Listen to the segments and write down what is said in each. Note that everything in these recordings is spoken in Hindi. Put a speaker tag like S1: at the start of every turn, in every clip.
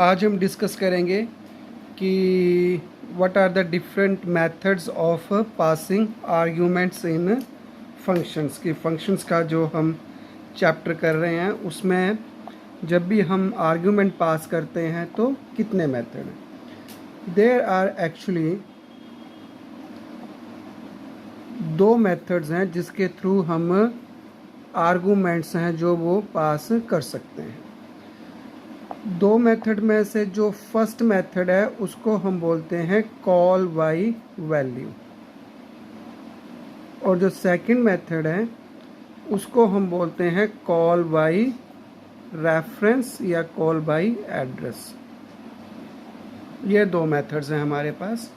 S1: आज हम डिस्कस करेंगे कि what are the different methods of passing arguments in functions की फंक्शंस का जो हम चैप्टर कर रहे हैं उसमें जब भी हम आर्ग्यूमेंट पास करते हैं तो कितने मेथड हैं। देयर आर एक्चुअली दो मेथड्स हैं जिसके थ्रू हम आर्गूमेंट्स हैं जो वो पास कर सकते हैं। दो मेथड में से जो फर्स्ट मेथड है उसको हम बोलते हैं कॉल बाई वैल्यू, और जो सेकंड मेथड है उसको हम बोलते हैं कॉल बाई रेफरेंस या कॉल बाई एड्रेस। ये दो मेथड्स हैं हमारे पास।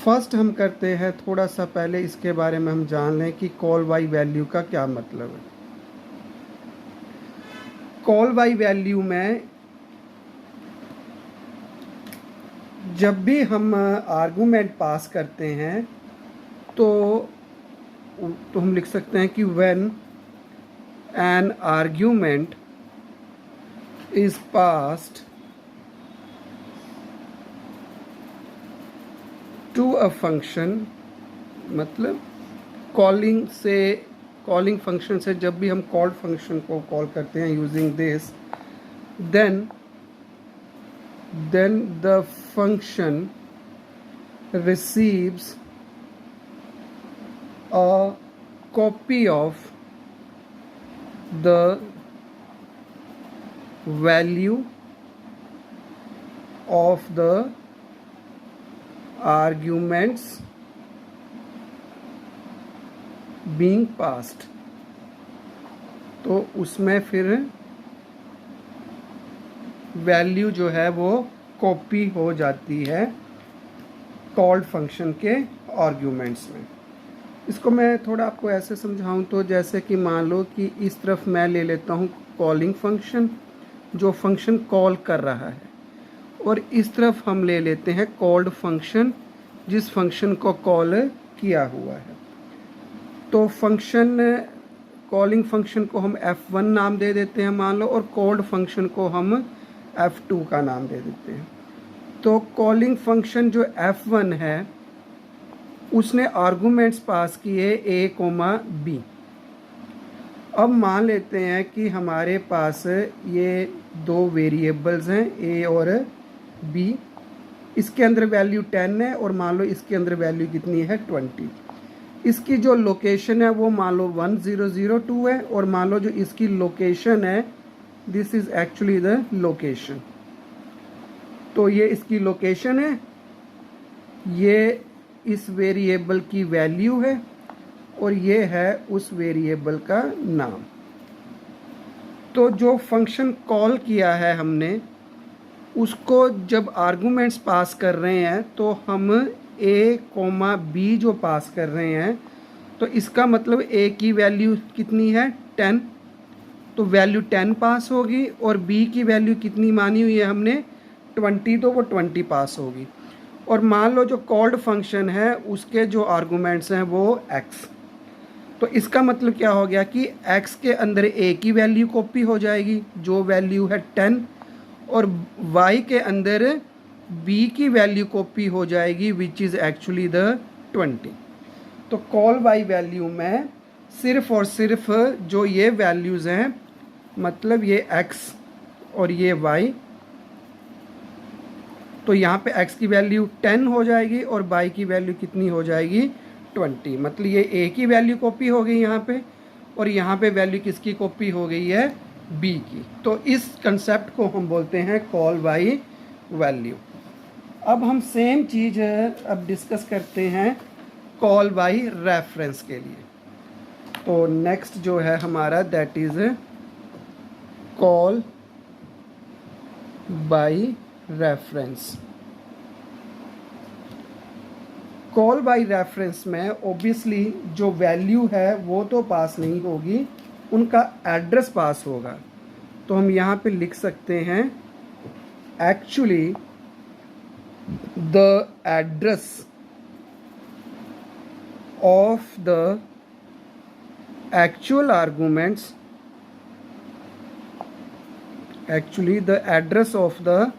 S1: फर्स्ट हम करते हैं, थोड़ा सा पहले इसके बारे में हम जान लें कि कॉल बाई वैल्यू का क्या मतलब है। कॉल बाई वैल्यू में जब भी हम आर्गूमेंट पास करते हैं तो हम लिख सकते हैं कि when an argument is passed to a function, मतलब कॉलिंग फंक्शन से जब भी हम कॉल्ड फंक्शन को कॉल करते हैं using this, then the function receives a copy of the value of the arguments being passed। तो उसमें फिर वैल्यू जो है वो कॉपी हो जाती है कॉल्ड फंक्शन के आर्ग्यूमेंट्स में। इसको मैं थोड़ा आपको ऐसे समझाऊं तो जैसे कि मान लो कि इस तरफ मैं ले लेता हूं कॉलिंग फंक्शन जो फंक्शन कॉल कर रहा है, और इस तरफ हम ले लेते हैं कॉल्ड फंक्शन जिस फंक्शन को कॉल किया हुआ है। तो फंक्शन कॉलिंग फंक्शन को हम f1 नाम दे देते हैं मान लो, और कॉल्ड फंक्शन को हम f2 का नाम दे देते हैं। तो कॉलिंग फंक्शन जो f1 है उसने आर्गूमेंट्स पास किए a, b। अब मान लेते हैं कि हमारे पास ये दो वेरिएबल्स हैं a और b, इसके अंदर वैल्यू 10 है और मान लो इसके अंदर वैल्यू कितनी है 20। इसकी जो लोकेशन है वो मान लो 1002 है, और मान लो जो इसकी लोकेशन है this is actually the location. तो ये इसकी लोकेशन है, ये इस वेरिएबल की वैल्यू है, और ये है उस वेरिएबल का नाम। तो जो फंक्शन कॉल किया है हमने उसको जब आर्गूमेंट्स पास कर रहे हैं तो हम a, b जो पास कर रहे हैं, तो इसका मतलब a की वैल्यू कितनी है 10, तो वैल्यू 10 पास होगी, और b की वैल्यू कितनी मानी हुई है हमने 20, तो वो 20 पास होगी। और मान लो जो कॉल्ड फंक्शन है उसके जो आर्गूमेंट्स हैं वो x, तो इसका मतलब क्या हो गया कि x के अंदर a की वैल्यू कॉपी हो जाएगी जो वैल्यू है 10, और y के अंदर b की वैल्यू कॉपी हो जाएगी विच इज़ एक्चुअली द 20। तो कॉल बाई वैल्यू में सिर्फ और सिर्फ जो ये वैल्यूज़ हैं, मतलब ये x और ये y, तो यहाँ पे x की वैल्यू 10 हो जाएगी और y की वैल्यू कितनी हो जाएगी 20। मतलब ये a की वैल्यू कॉपी हो गई यहाँ पे, और यहाँ पे वैल्यू किसकी कॉपी हो गई है b की। तो इस कंसेप्ट को हम बोलते हैं कॉल बाई वैल्यू। अब हम सेम चीज़ अब डिस्कस करते हैं कॉल बाई रेफरेंस के लिए। तो नेक्स्ट जो है हमारा that is call by reference. Call by reference में ऑब्वियसली जो वैल्यू है वो तो पास नहीं होगी, उनका एड्रेस पास होगा। तो हम यहाँ पे लिख सकते हैं actually the address of the actual arguments actually the address of the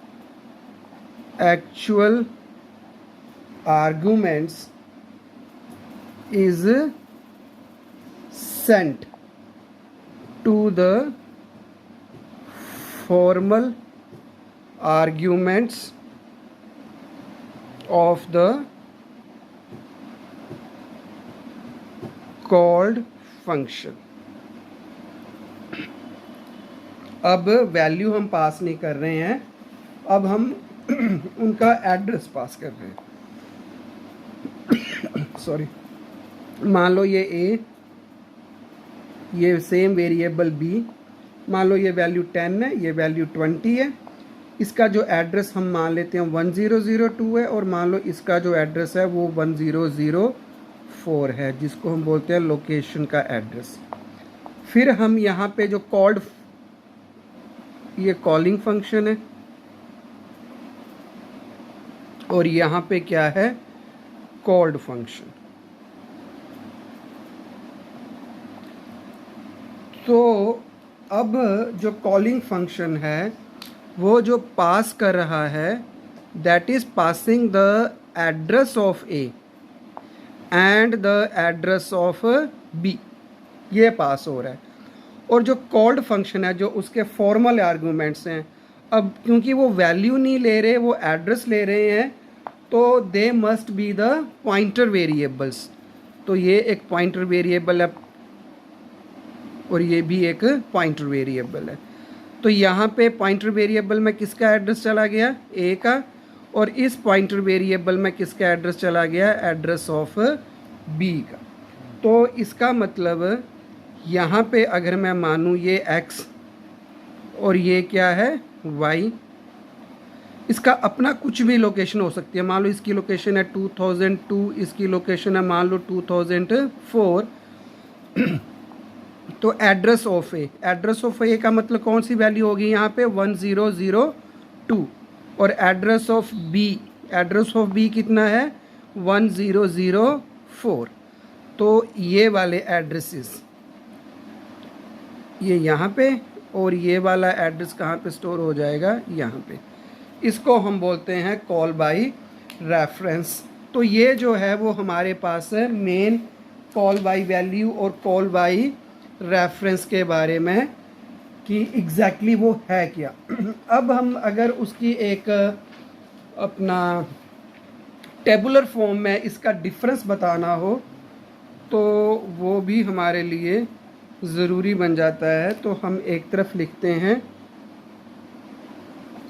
S1: actual arguments is sent to the formal arguments of the called function. अब वैल्यू हम पास नहीं कर रहे हैं, अब हम उनका एड्रेस पास कर रहे हैं. सॉरी, मान लो ये ए, ये सेम वेरिएबल बी, मान लो ये वैल्यू 10 है, ये वैल्यू 20 है. इसका जो एड्रेस हम मान लेते हैं 1002 है, और मान लो इसका जो एड्रेस है वो 1004 है, जिसको हम बोलते हैं लोकेशन का एड्रेस. फिर हम यहाँ पे जो कॉल्ड, ये कॉलिंग फंक्शन है, और यहाँ पे क्या है, कॉल्ड फंक्शन. तो अब जो कॉलिंग फंक्शन है वो जो पास कर रहा है, that is passing the address of A and the address of B, ये पास हो रहा है. और जो कॉल्ड फंक्शन है, जो उसके फॉर्मल आर्गूमेंट्स हैं, अब क्योंकि वो वैल्यू नहीं ले रहे, वो एड्रेस ले रहे हैं, तो they must be the pointer variables. तो ये एक पॉइंटर वेरिएबल है और ये भी एक पॉइंटर वेरिएबल है. तो यहाँ पे पॉइंटर वेरिएबल में किसका एड्रेस चला गया, ए का, और इस पॉइंटर वेरिएबल में किसका एड्रेस चला गया, एड्रेस ऑफ बी का. तो इसका मतलब यहाँ पे अगर मैं मानूँ ये x और ये क्या है y, इसका अपना कुछ भी लोकेशन हो सकती है. मान लो इसकी लोकेशन है 2002, इसकी लोकेशन है मान लो 2004. तो address of A, address of A का मतलब कौन सी वैल्यू होगी यहाँ पे 1002, और address of B, address of B कितना है 1004. तो ये वाले एड्रेसेस ये यहाँ पे, और ये वाला एड्रेस कहाँ पे स्टोर हो जाएगा, यहाँ पे. इसको हम बोलते हैं कॉल बाय रेफरेंस. तो ये जो है वो हमारे पास है मेन कॉल बाय वैल्यू और कॉल बाय रेफरेंस के बारे में कि एग्जैक्टली वो है क्या. अब हम अगर उसकी एक अपना टेबुलर फॉर्म में इसका डिफरेंस बताना हो तो वो भी हमारे लिए ज़रूरी बन जाता है. तो हम एक तरफ लिखते हैं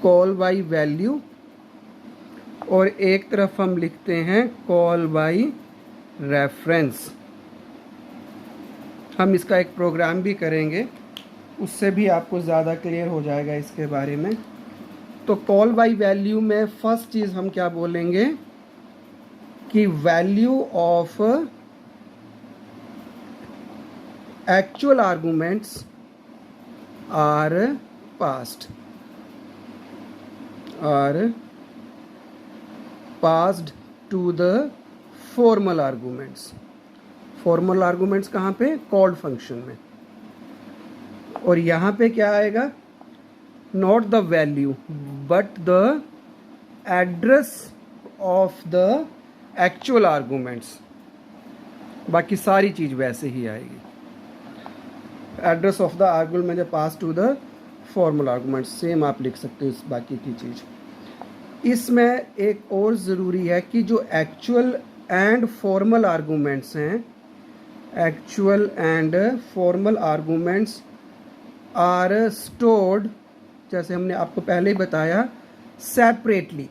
S1: कॉल बाय वैल्यू और एक तरफ हम लिखते हैं कॉल बाय रेफरेंस. हम इसका एक प्रोग्राम भी करेंगे, उससे भी आपको ज़्यादा क्लियर हो जाएगा इसके बारे में. तो कॉल बाय वैल्यू में फर्स्ट चीज़ हम क्या बोलेंगे कि value of actual arguments are passed to the formal arguments. formal arguments कहाँ पे, called function में. और यहाँ पे क्या आएगा, not the value but the address of the actual arguments. बाकी सारी चीज़ वैसे ही आएगी. एड्रेस ऑफ द आर्गुमेंट में pass to the formal argument, same आप लिख सकते हो इस बाकी की चीज़. इसमें एक और ज़रूरी है कि जो एक्चुअल एंड फॉर्मल आर्गुमेंट्स हैं, actual and formal arguments are stored, जैसे हमने आपको पहले ही बताया, सेपरेटली,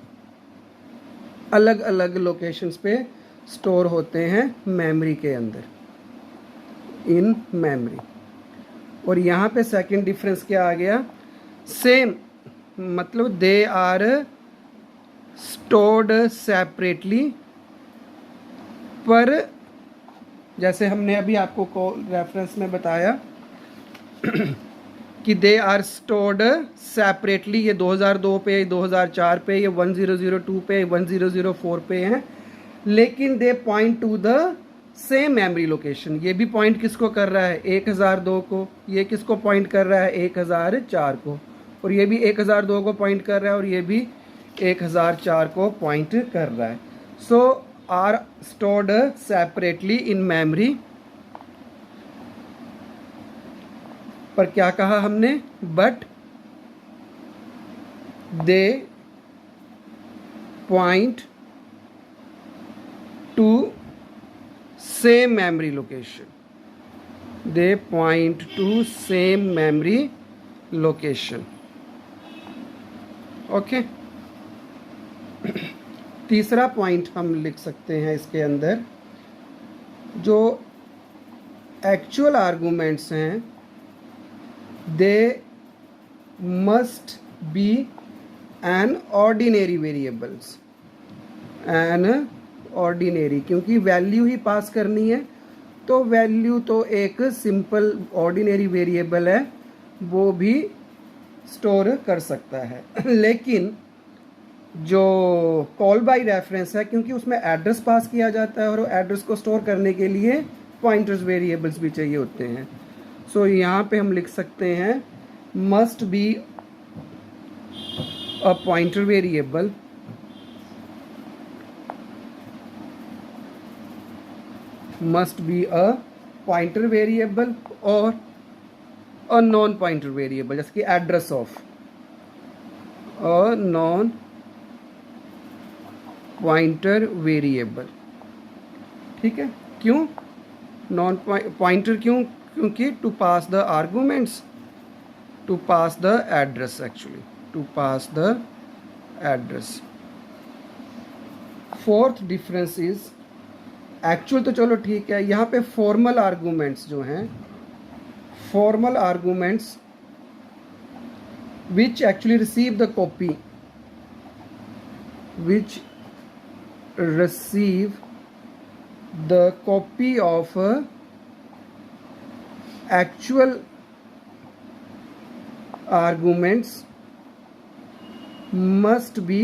S1: अलग अलग लोकेशंस पे स्टोर होते हैं मेमोरी के अंदर, इन मेमोरी. और यहाँ पे सेकंड डिफरेंस क्या आ गया, सेम, मतलब दे आर स्टोर्ड सेपरेटली, पर जैसे हमने अभी आपको कॉल रेफरेंस में बताया कि दे आर स्टोर्ड सेपरेटली. ये 2002 पे, 2004 पे, ये 1002 पे, 1004 पे हैं, लेकिन they point to the same memory location. ये भी पॉइंट किसको कर रहा है, 1002 को. ये किसको पॉइंट कर रहा है, 1004 को. और ये भी 1002 को पॉइंट कर रहा है और ये भी 1004 को पॉइंट कर रहा है। So are stored separately in memory. पर क्या कहा हमने, but they point to same memory location, they point to same memory location. Okay, तीसरा पॉइंट हम लिख सकते हैं इसके अंदर, जो एक्चुअल आर्गुमेंट्स हैं, they must be an ordinary variables, an ordinary, क्योंकि वैल्यू ही पास करनी है, तो वैल्यू तो एक सिंपल ऑर्डिनरी वेरिएबल है, वो भी स्टोर कर सकता है। लेकिन जो कॉल बाय रेफरेंस है, क्योंकि उसमें एड्रेस पास किया जाता है और एड्रेस को स्टोर करने के लिए पॉइंटर्स वेरिएबल्स भी चाहिए होते हैं। सो यहाँ पे हम लिख सकते हैं must be a pointer variable, must be a pointer variable और अ नॉन पॉइंटर वेरिएबल, जैसे कि address of, a non pointer variable. ठीक है, क्यों नॉन पॉइंटर, क्यों, क्योंकि to pass the arguments, to pass the address, actually to pass the address. Fourth difference is, actual तो चलो ठीक है, यहाँ पे फॉर्मल आर्गुमेंट्स जो हैं, formal arguments which actually receive the copy, which receive the copy of actual arguments must be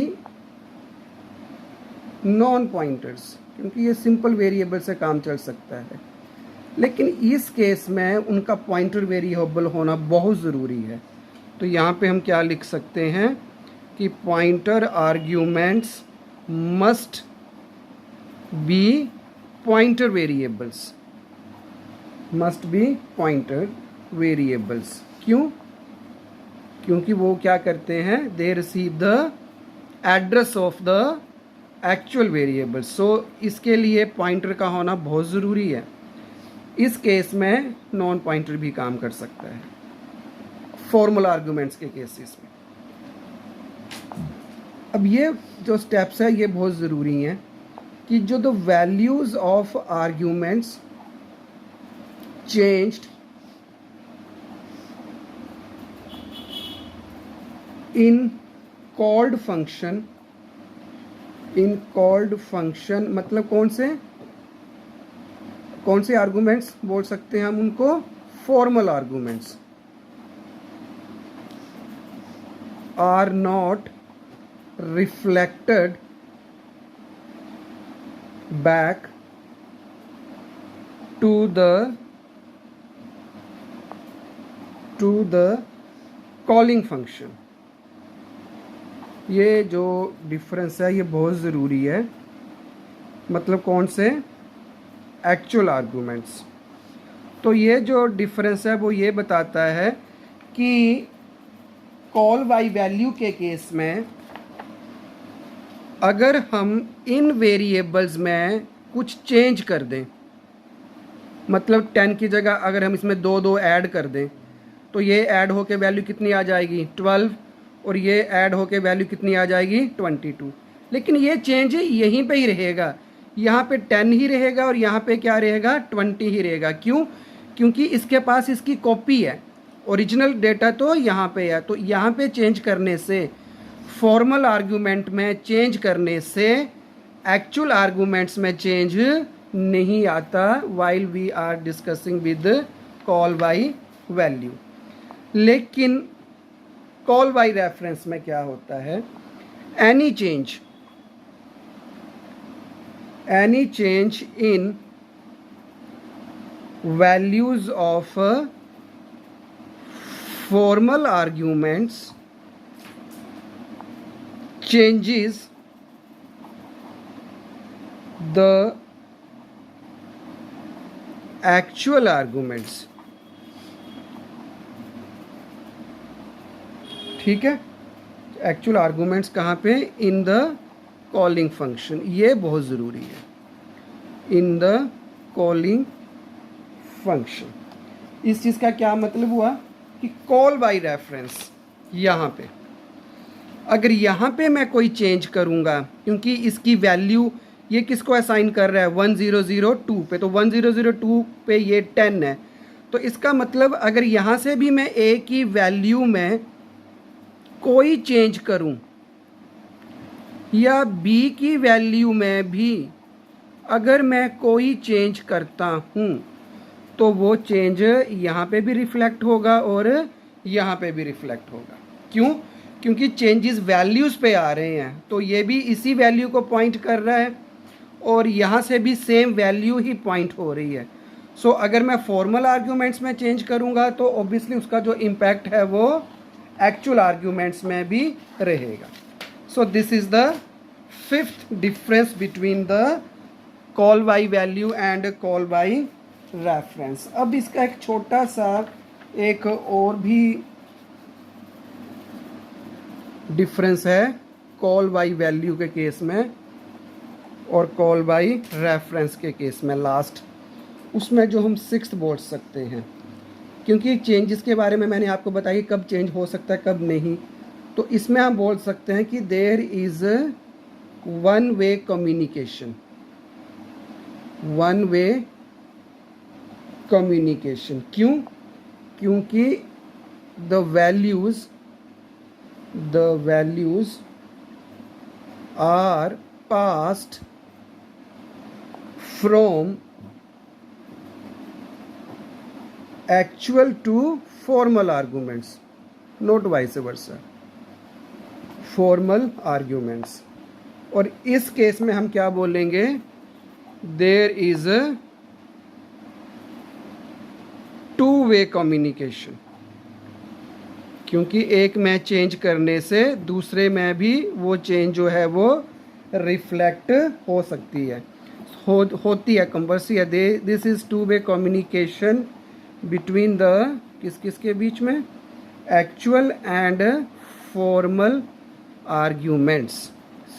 S1: non pointers, क्योंकि ये सिंपल वेरिएबल से काम चल सकता है। लेकिन इस केस में उनका पॉइंटर वेरिएबल होना बहुत ज़रूरी है। तो यहाँ पे हम क्या लिख सकते हैं कि pointer arguments must be pointer variables, must be pointer variables. क्यों, क्योंकि वो क्या करते हैं, they receive the address of the actual variable. So इसके लिए पॉइंटर का होना बहुत ज़रूरी है। इस केस में नॉन पॉइंटर भी काम कर सकता है, फॉर्मल आर्गुमेंट्स के केसेस में। अब ये जो स्टेप्स है ये बहुत ज़रूरी हैं कि जो the values of arguments changed in called function, in called function मतलब कौन से आर्गुमेंट्स बोल सकते हैं हम उनको, formal arguments, are not reflected back to the calling function। ये जो डिफरेंस है ये बहुत ज़रूरी है, मतलब कौन से, एक्चुअल आर्गुमेंट्स। तो ये जो डिफरेंस है वो ये बताता है कि कॉल बाय वैल्यू के केस में अगर हम इन वेरिएबल्स में कुछ चेंज कर दें, मतलब 10 की जगह अगर हम इसमें 2 ऐड कर दें, तो ये ऐड होके वैल्यू कितनी आ जाएगी, 12, और ये ऐड होके वैल्यू कितनी आ जाएगी, 22। लेकिन ये चेंज यहीं पे ही रहेगा, यहाँ पे 10 ही रहेगा और यहाँ पे क्या रहेगा, 20 ही रहेगा। क्यों, क्योंकि इसके पास इसकी कॉपी है, ओरिजिनल डेटा तो यहाँ पे है। तो यहाँ पे चेंज करने से, फॉर्मल आर्गुमेंट में चेंज करने से एक्चुअल आर्गुमेंट्स में चेंज नहीं आता, while we are discussing with call by value. लेकिन कॉल बाय रेफरेंस में क्या होता है, any change in values of formal arguments changes the actual arguments। ठीक है, एक्चुअल आर्गूमेंट्स कहाँ पे? In the calling function. ये बहुत ज़रूरी है, इन द कॉलिंग फंक्शन। इस चीज़ का क्या मतलब हुआ कि कॉल बाय रेफरेंस, यहाँ पे अगर यहाँ पे मैं कोई चेंज करूँगा, क्योंकि इसकी वैल्यू ये किसको असाइन कर रहा है? 1002 पे, तो 1002 पे ये 10 है, तो इसका मतलब अगर यहाँ से भी मैं a की वैल्यू में कोई चेंज करूं या b की वैल्यू में भी अगर मैं कोई चेंज करता हूं, तो वो चेंज यहाँ पे भी रिफ्लेक्ट होगा और यहाँ पे भी रिफ्लेक्ट होगा। क्यों? क्योंकि चेंजेस वैल्यूज़ पे आ रहे हैं, तो ये भी इसी वैल्यू को पॉइंट कर रहा है और यहाँ से भी सेम वैल्यू ही पॉइंट हो रही है। सो अगर मैं फॉर्मल आर्ग्यूमेंट्स में चेंज करूँगा तो ऑब्वियसली उसका जो इम्पैक्ट है वो एक्चुअल आर्ग्यूमेंट्स में भी रहेगा। So this is the fifth difference between the call by value and call by reference. अब इसका एक छोटा सा एक और भी डिफरेंस है कॉल बाय वैल्यू के केस में और कॉल बाय रेफरेंस के केस में। लास्ट उसमें जो हम सिक्स्थ बोल सकते हैं, क्योंकि चेंजेस के बारे में मैंने आपको बताया कब चेंज हो सकता है कब नहीं, तो इसमें हम बोल सकते हैं कि there is one way communication, one way communication. क्यों? क्योंकि the values are passed from actual to formal arguments, not vice versa, formal arguments। और इस केस में हम क्या बोलेंगे? there is a two way communication, क्योंकि एक में चेंज करने से दूसरे में भी वो चेंज जो है वो रिफ्लेक्ट हो सकती है, होती है, कंपल्सरी है। This is two way communication between the किस के बीच में? Actual and formal arguments.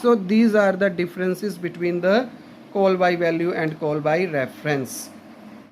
S1: So these are the differences between the call by value and call by reference.